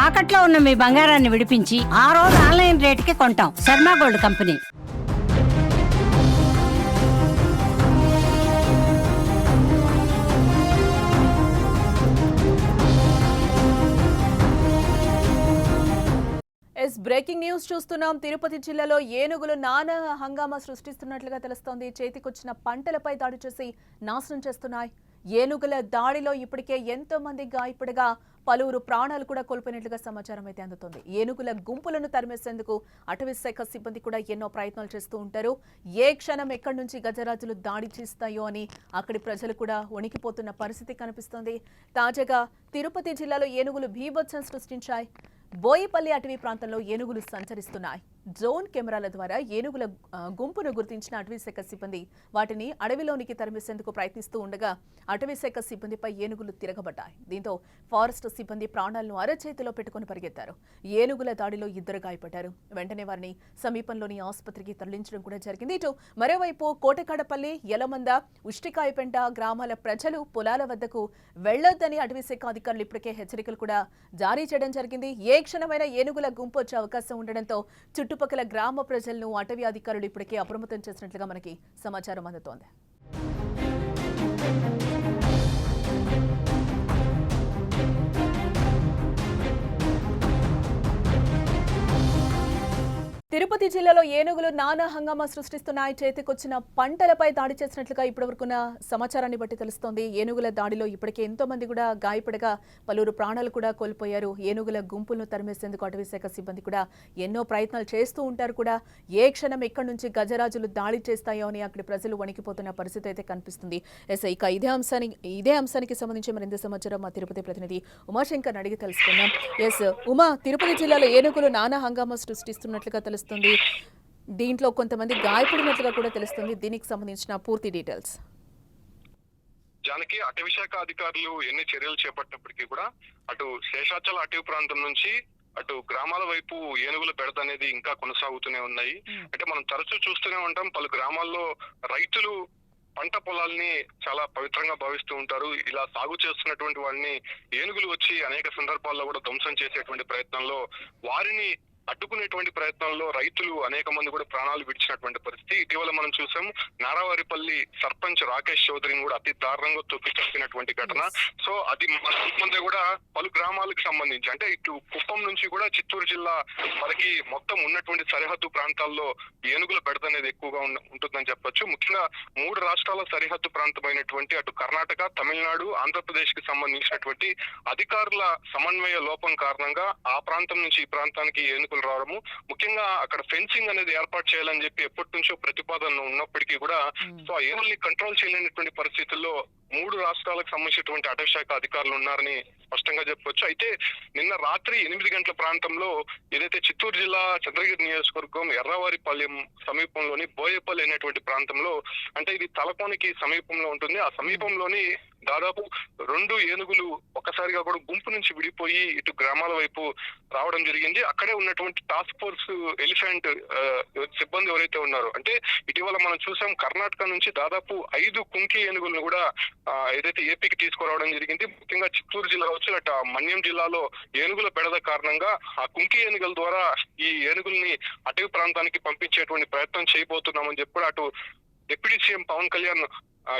తాకట్లో ఉన్న మీ బంగారాన్ని విడిపించి ఆ రోజు ఆన్లైన్ రేటుకి కొంటాం. Sharma gold company. Breaking news చూస్తున్నాం. తిరుపతి జిల్లాలో ఏనుగులు నానా హంగామా సృష్టిస్తున్నట్లుగా తెలుస్తోంది. చేతికొచ్చిన పంటలపై దాడి చేసి నాశనం చేస్తున్నాయి. ఏనుగుల దాడిలో ఇప్పటికే ఎంతో మంది గాయపడగా పలువురు ప్రాణాలు కూడా కోల్పోయినట్లుగా సమాచారం అయితే అందుతోంది. ఏనుగుల గుంపులను తరిమేసేందుకు అటవీ శాఖ సిబ్బంది కూడా ఎన్నో ప్రయత్నాలు చేస్తూ ఉంటారు. ఏ క్షణం ఎక్కడి నుంచి గజరాజులు దాడి చేస్తాయో అని అక్కడి ప్రజలు కూడా వణికిపోతున్న పరిస్థితి కనిపిస్తోంది. తాజాగా తిరుపతి జిల్లాలో ఏనుగులు బీభత్సం సృష్టించాయి. బోయిపల్లి అటవీ ప్రాంతంలో ఏనుగులు సంచరిస్తున్నాయి. డ్రోన్ కెమెరాల ద్వారా ఏనుగుల గుంపును గుర్తించిన అటవీశాఖ సిబ్బంది వాటిని అడవిలోనికి తరిమేసేందుకు ప్రయత్నిస్తూ ఉండగా అటవీశాఖ సిబ్బందిపై ఏనుగులు తిరగబడ్డాయి. దీంతో ఫారెస్ట్ సిబ్బంది ప్రాణాలను అరచేతిలో పెట్టుకుని పరిగెత్తారు. ఏనుగుల దాడిలో 2 గాయపడ్డారు. వెంటనే వారిని సమీపంలోని ఆసుపత్రికి తరలించడం కూడా జరిగింది. ఇటు మరోవైపు కోటకాడపల్లి, యలమంద, ఉష్టికాయపెంట గ్రామాల ప్రజలు పొలాల వద్దకు వెళ్లొద్దని అటవీశాఖ అధికారులు ఇప్పటికే హెచ్చరికలు కూడా జారీ చేయడం జరిగింది. ఏ క్షణమైన ఏనుగుల గుంపు వచ్చే అవకాశం ఉండడంతో చుట్టుపక్కల గ్రామ ప్రజలను అటవీ అధికారులు ఇప్పటికే అప్రమత్తం చేసినట్లుగా మనకి సమాచారం అందుతోంది. తిరుపతి జిల్లాలో ఏనుగులు నానా హంగామా సృష్టిస్తున్నాయి. చేతికొచ్చిన పంటలపై దాడి చేసినట్లుగా ఇప్పటివరకున్న సమాచారాన్ని బట్టి తెలుస్తోంది. ఏనుగుల దాడిలో ఇప్పటికే ఎంతో మంది కూడా గాయపడగా పలువురు ప్రాణాలు కూడా కోల్పోయారు. ఏనుగుల గుంపులను తరిమేసేందుకు అటవీశాఖ సిబ్బంది కూడా ఎన్నో ప్రయత్నాలు చేస్తూ ఉంటారు కూడా. ఏ క్షణం ఎక్కడి నుంచి గజరాజులు దాడి చేస్తాయో అని అక్కడి ప్రజలు వణికిపోతున్న పరిస్థితి అయితే కనిపిస్తుంది. ఇక ఇదే అంశానికి సంబంధించి మరింత సమాచారం మా తిరుపతి ప్రతినిధి ఉమాశంకర్ అడిగి తెలుసుకుందాం. ఉమా, తిరుపతి జిల్లాలో ఏనుగులు నానా హంగామా సృష్టిస్తున్నట్లుగా తెలుస్తుంది. దీంట్లో కొంతమంది గాయపడినట్లుగా కూడా తెలుస్తుంది. దీనికి సంబంధించిన పూర్తి డీటెయిల్స్. జానకి, అటవీ శాఖ అధికారులు ఎన్ని చర్యలు చేపట్టినప్పటికీ కూడా అటు శేషాచల అటవీ ప్రాంతం నుంచి అటు గ్రామాల వైపు ఏనుగుల బెడద అనేది ఇంకా కొనసాగుతూనే ఉన్నాయి. అంటే మనం తరచూ చూస్తూనే ఉంటాం, పలు గ్రామాల్లో రైతులు పంట పొలాల్ని చాలా పవిత్రంగా భావిస్తూ ఉంటారు. ఇలా సాగు చేస్తున్నటువంటి వారిని ఏనుగులు వచ్చి అనేక సందర్భాల్లో కూడా ధ్వంసం చేసేటువంటి ప్రయత్నంలో వారిని అడ్డుకునేటువంటి ప్రయత్నంలో రైతులు అనేక మంది కూడా ప్రాణాలు విడిచినటువంటి పరిస్థితి ఇటీవల మనం చూసాం. నారావారిపల్లి సర్పంచ్ రాకేష్ చౌదరిని కూడా అతి దారుణంగా తొక్కి చంపినటువంటి ఘటన. సో అది మన కూడా పలు గ్రామాలకు సంబంధించి, అంటే ఇటు కుప్పం నుంచి కూడా చిత్తూరు జిల్లా వరకు మొత్తం ఉన్నటువంటి సరిహద్దు ప్రాంతాల్లో ఏనుగుల బెడద అనేది ఎక్కువగా ఉంటుందని చెప్పొచ్చు. ముఖ్యంగా 3 రాష్ట్రాల సరిహద్దు ప్రాంతమైనటువంటి అటు కర్ణాటక, తమిళనాడు, ఆంధ్రప్రదేశ్ కి సంబంధించినటువంటి అధికారుల సమన్వయ లోపం కారణంగా ఆ ప్రాంతం నుంచి ఈ ప్రాంతానికి ఏనుగులు రావడము, ముఖ్యంగా అక్కడ ఫెన్సింగ్ అనేది ఏర్పాటు చేయాలని చెప్పి ఎప్పటి నుంచో ప్రతిపాదన ఉన్నప్పటికీ కూడా సో ఆ ఏనుగుల్ని కంట్రోల్ చేయలేనటువంటి పరిస్థితుల్లో 3 రాష్ట్రాలకు సంబంధించినటువంటి అటవీ శాఖ అధికారులు ఉన్నారని స్పష్టంగా చెప్పవచ్చు. అయితే నిన్న రాత్రి 8 గంటల ప్రాంతంలో ఏదైతే చిత్తూరు జిల్లా చంద్రగిరి నియోజకవర్గం ఎర్రవారిపాలెం సమీపంలోని బోయపల్లి అనేటువంటి ప్రాంతంలో, అంటే ఇది తలకోనికి సమీపంలో ఉంటుంది. ఆ సమీపంలోని దాదాపు 2 ఏనుగులు ఒక్కసారిగా కూడా గుంపు నుంచి విడిపోయి ఇటు గ్రామాల వైపు రావడం జరిగింది. అక్కడే ఉన్నటువంటి టాస్క్ ఫోర్స్ ఎలిఫెంట్ సిబ్బంది ఎవరైతే ఉన్నారో, అంటే ఇటీవల మనం చూసాం కర్ణాటక నుంచి దాదాపు 5 కుంకి ఏనుగులను కూడా ఏదైతే ఏపీకి తీసుకురావడం జరిగింది. ముఖ్యంగా చిత్తూరు జిల్లా వచ్చి అటు మన్యం జిల్లాలో ఏనుగుల బెడద కారణంగా ఆ కుంకి ఏనుగుల ద్వారా ఈ ఏనుగుల్ని అటవీ ప్రాంతానికి పంపించేటువంటి ప్రయత్నం చేయబోతున్నామని చెప్పి అటు డిప్యూటీ సీఎం పవన్ కళ్యాణ్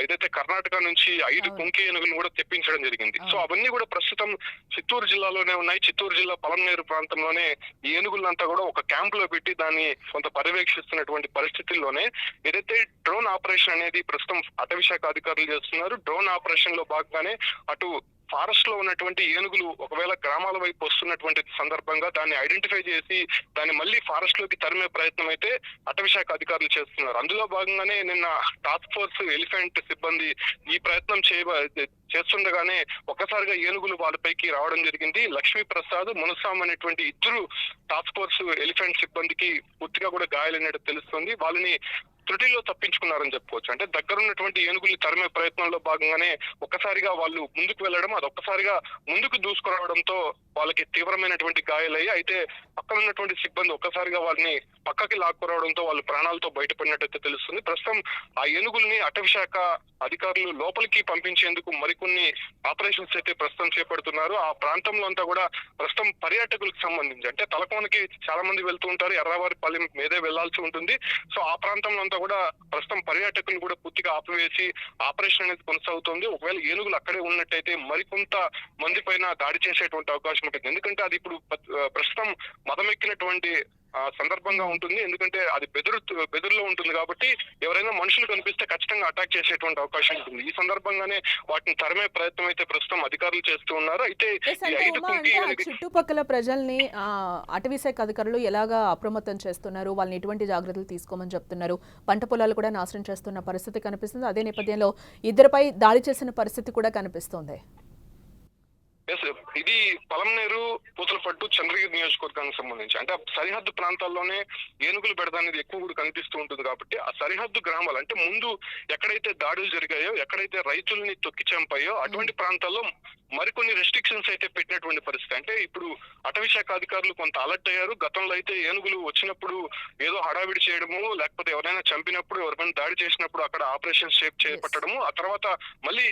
ఏదైతే కర్ణాటక నుంచి 5 కుంకి ఏనుగులను కూడా తెప్పించడం జరిగింది. సో అవన్నీ కూడా ప్రస్తుతం చిత్తూరు జిల్లాలోనే ఉన్నాయి. చిత్తూరు జిల్లా పలంనేరు ప్రాంతంలోనే ఈ ఏనుగులంతా కూడా ఒక క్యాంప్ లో పెట్టి దాన్ని కొంత పర్యవేక్షిస్తున్నటువంటి పరిస్థితుల్లోనే ఏదైతే డ్రోన్ ఆపరేషన్ అనేది ప్రస్తుతం అటవీ శాఖ అధికారులు చేస్తున్నారు. డ్రోన్ ఆపరేషన్ లో భాగంగానే అటు ఫారెస్ట్ లో ఉన్నటువంటి ఏనుగులు ఒకవేళ గ్రామాల వైపు వస్తున్నటువంటి సందర్భంగా దాన్ని ఐడెంటిఫై చేసి దాన్ని మళ్ళీ ఫారెస్ట్ లోకి తరిమే ప్రయత్నం అయితే అటవీ శాఖ అధికారులు చేస్తున్నారు. అందులో భాగంగానే నిన్న టాస్క్ ఫోర్స్ ఎలిఫెంట్ సిబ్బంది ఈ ప్రయత్నం చేస్తుండగానే ఒక్కసారిగా ఏనుగులు వాళ్ళపైకి రావడం జరిగింది. లక్ష్మీ ప్రసాద్, మునస్వామి అనేటువంటి 2 టాస్క్ ఫోర్స్ ఎలిఫెంట్ సిబ్బందికి పూర్తిగా కూడా గాయాలైనట్టు తెలుస్తుంది. వాళ్ళని త్రుటిలో తప్పించుకున్నారని చెప్పుకోవచ్చు. అంటే దగ్గర ఉన్నటువంటి ఏనుగుల్ని తరిమే ప్రయత్నంలో భాగంగానే ఒక్కసారిగా వాళ్ళు ముందుకు వెళ్ళడం, అది ఒక్కసారిగా ముందుకు దూసుకురావడంతో వాళ్ళకి తీవ్రమైనటువంటి గాయాలయ్యి, అయితే పక్కన ఉన్నటువంటి సిబ్బంది ఒక్కసారిగా వాళ్ళని పక్కకి లాక్కురావడంతో వాళ్ళు ప్రాణాలతో బయటపడినట్టయితే తెలుస్తుంది. ప్రస్తుతం ఆ ఏనుగుల్ని అటవీశాఖ అధికారులు లోపలికి పంపించేందుకు మరికొన్ని ఆపరేషన్స్ అయితే ప్రస్తుతం చేపడుతున్నారు. ఆ ప్రాంతంలో అంతా కూడా ప్రస్తుతం పర్యాటకులకు సంబంధించి అంటే తలకోనకి చాలా మంది వెళ్తూ ఉంటారు, ఎర్రవారిపల్లి మీదే వెళ్లాల్సి ఉంటుంది. సో ఆ ప్రాంతంలో అంతా కూడా ప్రస్తుతం పర్యాటకులు కూడా పూర్తిగా ఆపివేసి ఆపరేషన్ అనేది కొనసాగుతుంది. ఒకవేళ ఏనుగులు అక్కడే ఉన్నట్టయితే మరికొంత మంది పైన దాడి చేసేటువంటి అవకాశం ఉంటుంది. ఎందుకంటే అది ఇప్పుడు ప్రస్తుతం మదమెక్కినటువంటి సందర్భంగా ఉంటుంది. ఎందుకంటే అది బెదురులో ఉంటుంది కాబట్టి ఎవరైనా మనుషులు కనిపిస్తే ఖచ్చితంగా అటాక్ చేసేటువంటి అవకాశం ఉంటుంది. ఈ సందర్భంగానే వాటిని తరిమే ప్రయత్నం అయితే ప్రస్తుతం అధికారులు చేస్తూ ఉన్నారు. అయితే చుట్టుపక్కల ప్రజల్ని అటవీ శాఖ అధికారులు ఎలాగా అప్రమత్తం చేస్తున్నారు, వాళ్ళని ఎటువంటి జాగ్రత్తలు తీసుకోమని చెప్తున్నారు? పంట పొలాలు కూడా నాశనం చేస్తున్న పరిస్థితి కనిపిస్తుంది. అదే నేపథ్యంలో ఇద్దరిపై దాడి చేసిన పరిస్థితి కూడా కనిపిస్తోంది. ఇది పలంనేరు, పూతలపట్టు, చంద్రగిరి నియోజకవర్గానికి సంబంధించి అంటే సరిహద్దు ప్రాంతాల్లోనే ఏనుగులు బెడద అనేది ఎక్కువ కూడా కనిపిస్తూ ఉంటుంది. కాబట్టి ఆ సరిహద్దు గ్రామాలు అంటే ముందు ఎక్కడైతే దాడులు జరిగాయో, ఎక్కడైతే రైతుల్ని తొక్కి చంపాయో అటువంటి ప్రాంతాల్లో మరికొన్ని రెస్ట్రిక్షన్స్ అయితే పెట్టినటువంటి పరిస్థితి. అంటే ఇప్పుడు అటవీ శాఖ అధికారులు కొంత అలర్ట్ అయ్యారు. గతంలో అయితే ఏనుగులు వచ్చినప్పుడు ఏదో హడావిడి చేయడము, లేకపోతే ఎవరైనా చంపినప్పుడు, ఎవరైనా దాడి చేసినప్పుడు అక్కడ ఆపరేషన్స్ చేపట్టడము, ఆ తర్వాత మళ్ళీ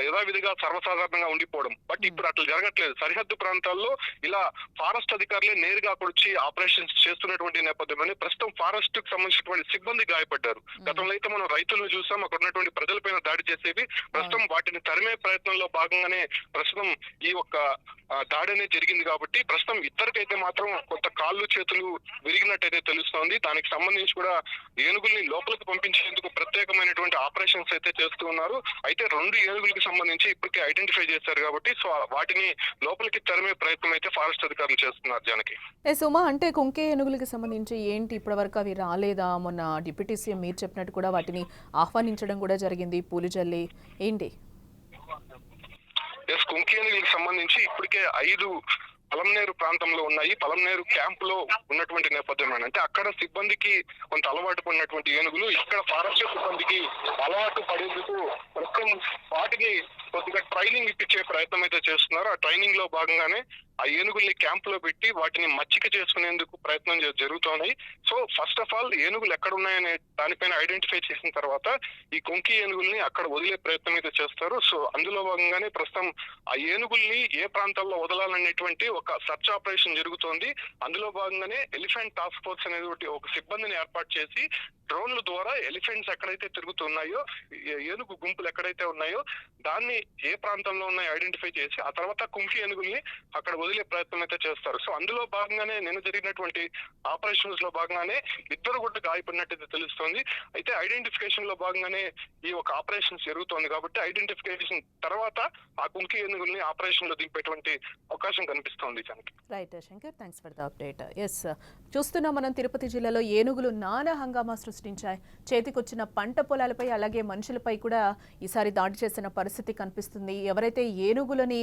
యథావిధిగా సర్వసాధారణంగా ఉండిపోవడం. బట్ ఇప్పుడు అట్లా జరగట్లేదు. సరిహద్దు ప్రాంతాల్లో ఇలా ఫారెస్ట్ అధికారులే నేరుగా అక్కడ వచ్చి ఆపరేషన్స్ చేస్తున్నటువంటి నేపథ్యంలోనే ప్రస్తుతం ఫారెస్ట్ కు సంబంధించినటువంటి సిబ్బంది గాయపడ్డారు. గతంలో అయితే మనం రైతులను చూసాం, అక్కడ ఉన్నటువంటి ప్రజలపైన దాడి చేసేవి. ప్రస్తుతం వాటిని తరిమే ప్రయత్నంలో భాగంగానే ప్రస్తుతం ఈ ఒక్క దాడి అనేది జరిగింది. కాబట్టి ప్రస్తుతం ఇద్దరికైతే మాత్రం కొంత కాళ్ళు చేతులు విరిగినట్టయితే తెలుస్తోంది. దానికి సంబంధించి కూడా ఏనుగుల్ని లోపలికి పంపించేందుకు ప్రత్యేకమైనటువంటి ఆపరేషన్స్ అయితే చేస్తూ ఉన్నారు. అయితే 2 ఏనుగులకు సంబంధించి ఇప్పటికే ఐడెంటిఫై చేశారు కాబట్టి సో వాటిని లోపలికి తరిమే ప్రయత్నం అయితే ఫారెస్ట్ అధికారులు చేస్తున్నారు. జానకి సుమా, అంటే కుంకే ఏనుగులకి సంబంధించి ఏంటి ఇప్పటివరకు అవి రాలేదా? మొన్న డిప్యూటీ సీఎం మీరు చెప్పినట్టు కూడా వాటిని ఆహ్వానించడం కూడా జరిగింది, పూలు జల్లి ఏంటి? కుంకి ఏనుగులకు సంబంధించి ఇప్పటికే 5 పలంనేరు ప్రాంతంలో ఉన్నాయి. పలంనేరు క్యాంప్ లో ఉన్నటువంటి నేపథ్యం అంటే అక్కడ సిబ్బందికి కొంత అలవాటు పడినటువంటి ఏనుగులు ఇక్కడ ఫారెస్ట్ సిబ్బందికి అలవాటు పడేందుకు ప్రస్తుతం వాటిని కొద్దిగా ట్రైనింగ్ ఇప్పించే ప్రయత్నం అయితే చేస్తున్నారు. ఆ ట్రైనింగ్ లో భాగంగానే ఆ ఏనుగుల్ని క్యాంప్ లో పెట్టి వాటిని మచ్చిక చేసుకునేందుకు ప్రయత్నం జరుగుతున్నాయి. సో ఫస్ట్ ఆఫ్ ఆల్ ఏనుగులు ఎక్కడ ఉన్నాయనే దానిపైన ఐడెంటిఫై చేసిన తర్వాత ఈ కొంకి ఏనుగుల్ని అక్కడ వదిలే ప్రయత్నం అయితే చేస్తారు. సో అందులో భాగంగానే ప్రస్తుతం ఆ ఏనుగుల్ని ఏ ప్రాంతాల్లో వదలాలనేటువంటి ఒక సర్చ్ ఆపరేషన్ జరుగుతోంది. అందులో భాగంగానే ఎలిఫెంట్ టాస్క్ ఫోర్స్ అనేది ఒక సిబ్బందిని ఏర్పాటు చేసి డ్రోన్ల ద్వారా ఎలిఫెంట్స్ ఎక్కడైతే తిరుగుతున్నాయో, ఏనుగు గుంపులు ఎక్కడైతే ఉన్నాయో దాన్ని ఏ ప్రాంతంలో ఉన్నాయో ఐడెంటిఫై చేసి ఆ తర్వాత కుంకి ఏనుగుల్ని అక్కడ వదిలే ప్రయత్నం అయితే చేస్తారు. సో అందులో భాగంగానే నిన్న జరిగినటువంటి ఆపరేషన్స్ లో భాగంగానే ఇద్దరు కూడా గాయపడినట్టయితే తెలుస్తోంది. అయితే ఐడెంటిఫికేషన్ లో భాగంగానే ఈ ఒక ఆపరేషన్ జరుగుతోంది. కాబట్టి ఐడెంటిఫికేషన్ తర్వాత ఆ కుంకి ఏనుగుల్ని ఆపరేషన్ లో దింపేటువంటి అవకాశం కనిపిస్తోంది. Right Shankar, thanks for the update. Yes, చూస్తున్నాం మనం తిరుపతి జిల్లాలో ఏనుగులు నానా హంగామా సృష్టించాయి. చేతికొచ్చిన పంట పొలాలపై అలాగే మనుషులపై కూడా ఈసారి దాడి చేసిన పరిస్థితి కనిపిస్తుంది. ఎవరైతే ఏనుగులని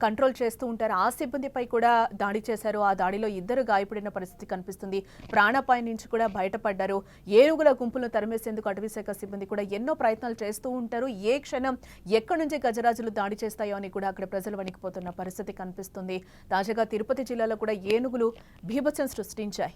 కంట్రోల్ చేస్తూ ఉంటారో ఆ సిబ్బందిపై కూడా దాడి చేశారు. ఆ దాడిలో 2 గాయపడిన పరిస్థితి కనిపిస్తుంది. ప్రాణాపాయం నుంచి కూడా బయటపడ్డారు. ఏనుగుల గుంపులను తరిమేసేందుకు అటవీశాఖ సిబ్బంది కూడా ఎన్నో ప్రయత్నాలు చేస్తూ ఉంటారు. ఏ క్షణం ఎక్కడి నుంచి గజరాజులు దాడి చేస్తాయో అని కూడా అక్కడ ప్రజలు వణికిపోతున్న పరిస్థితి కనిపిస్తుంది. తాజాగా తిరుపతి జిల్లాలో కూడా ఏనుగులు బీభత్సం సృష్టించాయి.